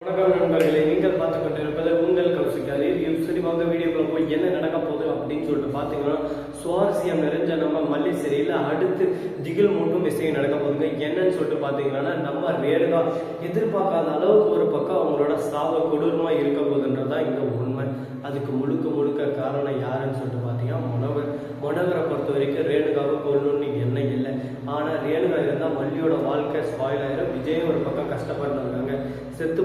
வணக்கம் நண்பர்களே, நீங்கள் பார்த்து கொண்டிருப்பது உங்கள் கௌசிக் ரிவ்யூ. சரி வாங்க வீடியோக்குள்ள போய் என்ன நடக்க போகுது அப்படின்னு சொல்லிட்டு பார்த்தீங்கன்னா, சுவாரஸ்யம் நிறைஞ்ச நம்ம மல்லி சிறையில் அடுத்து திகில் மூட்டும் விஷயம் நடக்க போகுதுங்க. என்னன்னு சொல்லிட்டு பார்த்தீங்கன்னா, நம்ம ரேணுகா எதிர்பார்க்காத அளவுக்கு ஒரு பக்கம் அவங்களோட சாவு கொடூரமாக இருக்க போகுதுன்றதான் இந்த உண்மை. அதுக்கு முழுக்க முழுக்க காரணம் யாருன்னு சொல்லிட்டு பார்த்தீங்கன்னா மனோகரை பொறுத்த வரைக்கும் ரேணுகாவை கொல்லணும்னு எண்ணம் இல்லை. ஆனால் ரேணுகா இருந்தால் மல்லியோட வாழ்க்கை ஸ்பாயில் ஆயிரும். விஜயும் ஒரு பக்கம் கஷ்டப்பட்டு இருக்காங்க. செத்து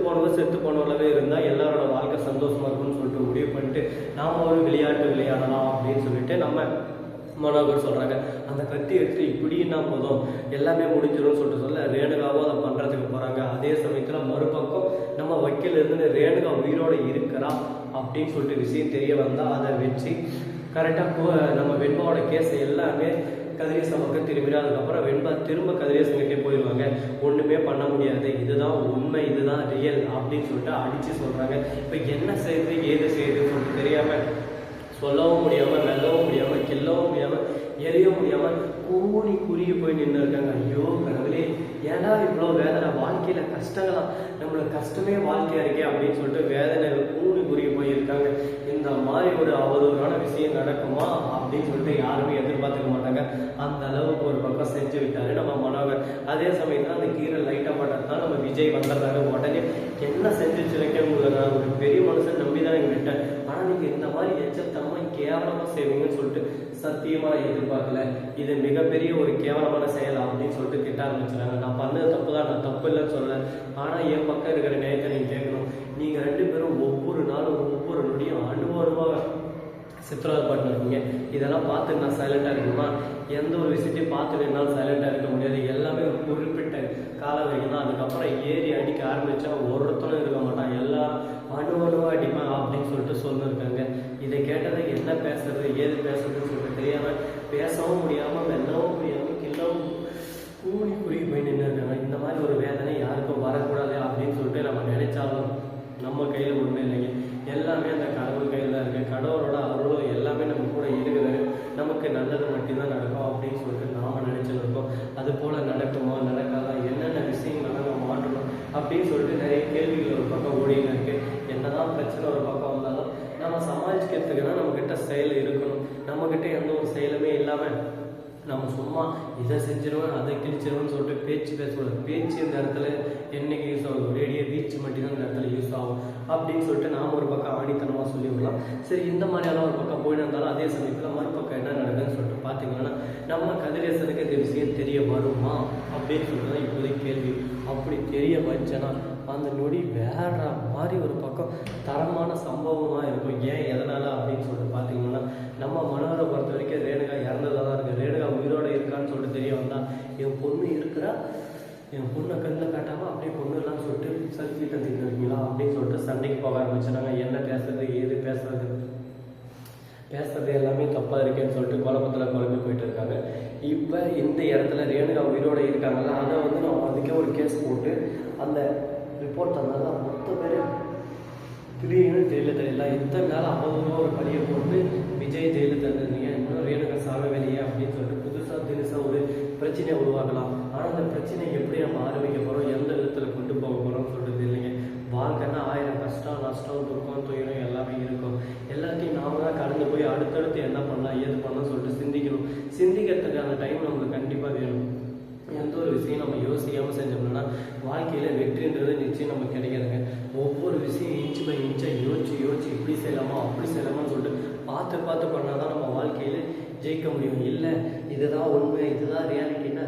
போனவர்களவே இருந்தால் எல்லாரோட வாழ்க்கை சந்தோஷமா இருக்கும்னு சொல்லிட்டு முடிவு பண்ணிட்டு நாம ஒரு விளையாட்டு விளையாடலாம் அப்படின்னு சொல்லிட்டு நம்ம மனோகர் சொல்றாங்க. அந்த கத்தி எடுத்து இப்படின்னா போதும் எல்லாமே முடிஞ்சிடும் சொல்ல ரேணுகாவும் அதை பண்றதுக்கு போறாங்க. அதே சமயத்துல மறுபக்கம் நம்ம வக்கீல் இருந்து ரேணுகா உயிரோட இருக்கிறா அப்படின்னு சொல்லிட்டு விஷயம் தெரிய வந்தா அதை வச்சு கரெக்டாக நம்ம வெண்பாவோட கேஸ் எல்லாமே கதிரேசன் பக்கம் திரும்பிடும். அதுக்கப்புறம் வெண்பா திரும்ப கதிரேசன்கிட்டே போயிடுவாங்க. ஒன்றுமே பண்ண முடியாது, இதுதான் உண்மை, இதுதான் ரியல் அப்படின்னு சொல்லிட்டு அடித்து சொல்கிறாங்க. இப்போ என்ன செய்யுது ஏது செய்யுதுன்னு சொல்லிட்டு தெரியாமல் சொல்லவும் முடியாமல் மெல்லவும் முடியாமல் கில்லவும் முடியாமல் எரியவும் முடியாமல் கூணி குறுகி போய் நின்று இருக்காங்க. ஐயோ கடவுளே, ஏன்னா இவ்வளோ வேதனை, வாழ்க்கையில் கஷ்டங்களாம், நம்மளுக்கு கஷ்டமே வாழ்க்கையாக இருக்கே அப்படின்னு சொல்லிட்டு வேதனையில் கூணி குறுகி போயிருக்காங்க. இந்த மாதிரி ஒரு அவதூறான விஷயம் நடக்குமா அப்படின்னு சொல்லிட்டு யாருமே எதிர்பார்த்துக்க மாட்டாங்க. அந்த அளவுக்கு ஒரு பக்கம் செஞ்சு விட்டாரு நம்ம மனோகர். அதே சமயத்தில் அந்த கீரை லைட்டாக பட்டதுதான் நம்ம விஜய் வந்துடுறாரு. உடனே என்ன செஞ்சு வச்சிருக்கேன் உங்களுக்கு, நான் ஒரு பெரிய மனுஷன் நம்பி தான் எங்க விட்டேன், ஆனால் நீங்கள் இந்த மாதிரி எச்சத்தனமாக கேவலமாக செய்வீங்கன்னு சொல்லிட்டு சத்தியமாக எதிர்பார்க்கல. இது மிகப்பெரிய ஒரு கேவலமான செயல் அப்படின்னு சொல்லிட்டு திட்ட ஆரம்பிச்சுறாங்க. நான் பண்ணது தப்பு தான், நான் தப்பு இல்லைன்னு சொல்லலை. ஆனால் என் பக்கம் இருக்கிற நேரத்தை நீங்கள் கேட்கணும். நீங்கள் ரெண்டு பேரும் ஒவ்வொரு நாளும் ஒவ்வொரு நொடியும் அனுபவமாக சித்திரவதை பண்ணிருக்கீங்க. இதெல்லாம் பார்த்து நான் சைலண்டாக இருக்கணுமா? எந்த ஒரு விஷயத்தையும் பார்த்துட்டு என்னால் சைலண்டாக இருக்க முடியாது. எல்லாமே ஒரு குறிப்பிட்ட கால வரைக்கும் தான். அதுக்கப்புறம் ஏறி அடிக்க ஆரம்பித்தா ஒருத்தனும் இருக்க மாட்டான், எல்லாம் அணுவணுவாக அடிப்பான் அப்படின்னு சொல்லிட்டு சொல்லியிருக்காங்க. இதை கேட்டதை என்ன பேசுறது ஏது பேசுறதுன்னு சொல்லிட்டு தெரியாமல் பேசவும் முடியாமல் மெல்லவும் முடியாமல் கில்லவும் கூணி குறுகி போய் நின்று இருக்காங்க. இந்த மாதிரி ஒரு வேதனை யாருக்கும் வரக்கூடாது அப்படின்னு சொல்லிட்டு நம்ம நினைச்சாலும் நம்ம கையில் ஒன்றும் இல்லைங்க. எல்லாமே அந்த கடவுள் கையில் தான் இருக்குது. கடவுளோட அருளும் எல்லாமே நம்ம கூட இருக்குது. நமக்கு நல்லது மட்டும்தான் நடக்கும் அப்படின்னு சொல்லிட்டு நாம் நினச்சிருக்கோம். அது போல் நடக்குமா நடக்காதா, என்னென்ன விஷயங்களை நம்ம மாற்றணும் அப்படின்னு சொல்லிட்டு நிறைய கேள்விகள் ஒரு பக்கம் ஓடின்னு இருக்குது. என்னதான் பிரச்சனை ஒரு பக்கம் வந்தாலும் நம்ம சமாளிக்கிறதுக்குன்னா நம்மக்கிட்ட செயல் இருக்கணும். நம்மக்கிட்ட எந்த ஒரு செயலுமே இல்லாமல் நம்ம சும்மா இதை செஞ்சிருவேன் அதை கிழிச்சிருவேன்னு சொல்லிட்டு பேச்சு பேசக்கூடாது. பேச்சு இந்த இடத்துல என்னைக்கு யூஸ் ஆகும், ரேடியோ ரீச் மட்டும்தான் இந்த இடத்துல யூஸ் ஆகும் அப்படின்னு சொல்லிட்டு நாம் ஒரு பக்கம் ஆணித்தனமாக சொல்லிவிடலாம். சரி, இந்த மாதிரியெல்லாம் ஒரு பக்கம் போயிட்டு இருந்தாலும் அதே சமயத்தில் மறுபக்கம் என்ன நடக்குதுன்னு சொல்லிட்டு பார்த்தீங்கன்னா, நம்ம கதிரேசனுக்கு இந்த விஷயம் தெரிய வருமா அப்படின்னு சொல்லிட்டு தான் இப்போதைக்கு கேள்வி. அப்படி தெரிய வச்சேன்னா அந்த நொடி வேற மாதிரி ஒரு பக்கம் தரமான சம்பவமாக இருக்கும். ஏன் எதனால் அப்படின்னு சொல்லிட்டு பார்த்தீங்கன்னா, நம்ம மனோகரை பொறுத்த வரைக்கும் ரேணுகா இறந்ததாக தான் இருக்குது. ரேணுகா உயிரோடு இருக்கான்னு சொல்லிட்டு தெரிய வந்தால் என் பொண்ணு இருக்கிறா, என் பொண்ணை கண்ணில் காட்டாமல் அப்படியே பொண்ணுலாம் சொல்லிட்டு சர்ச்சை கற்றுக்கிட்டு இருக்கீங்களா அப்படின்னு சொல்லிட்டு சண்டைக்கு போக ஆரம்பிச்சிட்டாங்க. என்ன பேசுறது ஏது பேசுறது எல்லாமே தப்பாக இருக்கேன்னு சொல்லிட்டு குழப்பத்தில் குழம்பி போயிட்டு இருக்காங்க. இப்போ இந்த இடத்துல ரேணுகா உயிரோடு இருக்காங்கல்ல, அதை நம்ம அதுக்கே ஒரு கேஸ் போட்டு அந்த ரிப்போர்ட் தந்தாங்க. மொத்த பேர் திடீர்னு தெரியல இத்தனை நாள் அவதூறாக ஒரு பழியை போட்டு விஜய் ஜெயிலில் தந்துருந்தீங்க, இன்னும் ரேணுகா சாக வேலையே அப்படின்னு சொல்லிட்டு தினசாக ஒரு பிரச்சனையை உருவாக்கலாம். ஆனால் அந்த பிரச்சனை எப்படி நம்ம ஆரம்பிக்க போகிறோம், எந்த விதத்தில் கொண்டு போக போகிறோம்னு சொல்லிட்டு இல்லைங்க. வாழ்க்கைன்னா 1000 கஷ்டம் நஷ்டம் துக்கம் துயரம் எல்லாமே இருக்கும். எல்லாத்தையும் நாம தான் கடந்து போய் அடுத்தடுத்து என்ன பண்ணலாம் ஏது பண்ணலாம் சொல்லிட்டு சிந்திக்கணும். சிந்திக்கிறதுக்கான டைம் நமக்கு கண்டிப்பாக வேணும். எந்த ஒரு விஷயம் நம்ம யோசிக்காமல் செஞ்சோம்னா வாழ்க்கையில் வெற்றின்றது நிச்சயம் நம்ம கிடைக்காதுங்க. ஒவ்வொரு விஷயம் இன்ச்சு பை இன்ச்சாக யோசிச்சு இப்படி செய்யலாமா அப்படி செய்யலாமான்னு சொல்லிட்டு பார்த்து பண்ணால் தான் நம்ம வாழ்க்கையில் ஜெயிக்க முடியும். இல்லை இதுதான் உண்மை இதுதான் ரியாலிட்டின்னா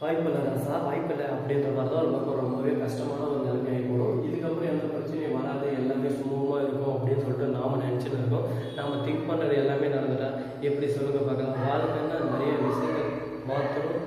வாய்ப்பில்லை ராசா, வாய்ப்பில்லை அப்படின்ற மாதிரி தான் நமக்கு ரொம்பவே கஷ்டமான ஒரு நிலைமை போடும். இதுக்கப்புறம் எந்த பிரச்சனையும் வராது, எல்லாமே சுமூகமாக இருக்கும் அப்படின்னு சொல்லிட்டு நாம் நினச்சிட்டு இருக்கோம். நாம் திங்க் பண்ணுறது எல்லாமே நடந்துட்டா எப்படி சொல்லுங்க பார்க்கலாம். வாழ்க்கைன்னா நிறைய விஷயங்கள் மாற்றணும்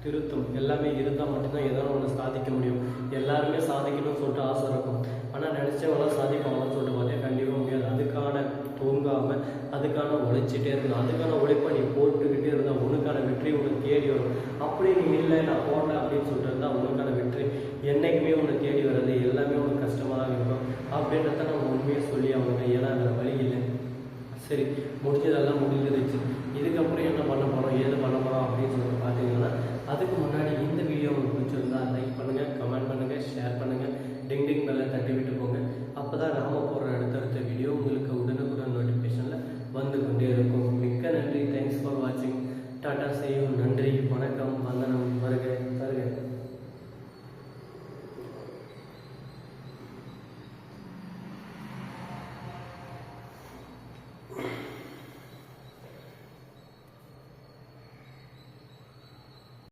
திருத்தம் எல்லாமே இருந்தால் மட்டும்தான் ஏதோ ஒன்று சாதிக்க முடியும். எல்லாருமே சாதிக்கணும்னு சொல்லிட்டு ஆசை இருக்கும், ஆனால் நினச்சவங்களாம் சாதிப்பாங்கன்னு சொல்லிட்டு பார்த்தா கண்டிப்பாக முடியாது. அதுக்கான தூங்காமல் அதுக்கான உழைச்சிட்டே இருக்கணும். அதுக்கான உழைப்பை நீ போட்டுக்கிட்டே இருந்தால் உனக்கான வெற்றி உனக்கு தேடி வரும். அப்படி நீ இல்லை நான் போட்டேன் அப்படின்னு சொல்லிட்டு இருந்தால் உனக்கான வெற்றி என்றைக்குமே உன்னை தேடி வர்றது எல்லாமே உனக்கு கஷ்டமாக தான் இருக்கும் அப்படின்றத நம்ம உண்மையாக சொல்லி அவங்க. ஏன்னா வேறு வழி இல்லை. சரி, முடிஞ்சதெல்லாம் முடிஞ்சிருச்சு. இதுக்கப்புறம் என்ன பண்ண போகிறோம் ஏது பண்ண போகிறோம் அப்படின்னு சொல்லிட்டு பார்த்தீங்கன்னா அதுக்கு முன்னாடி இந்த வீடியோ உங்களுக்கு பிடிச்சிருந்தா லைக் பண்ணுங்கள், கமெண்ட் பண்ணுங்கள், ஷேர் பண்ணுங்கள், டிங் டிங் மேலே தட்டி விட்டு போங்க. அப்போ தான் நாம் போடுற அடுத்தடுத்த வீடியோ உங்களுக்கு உடனுக்குடன் நோட்டிஃபிகேஷனில் வந்து கொண்டே இருக்கும். மிக்க நன்றி. தேங்க்ஸ் ஃபார் வாட்சிங். டாடா, செய்யும். நன்றி, வணக்கம்.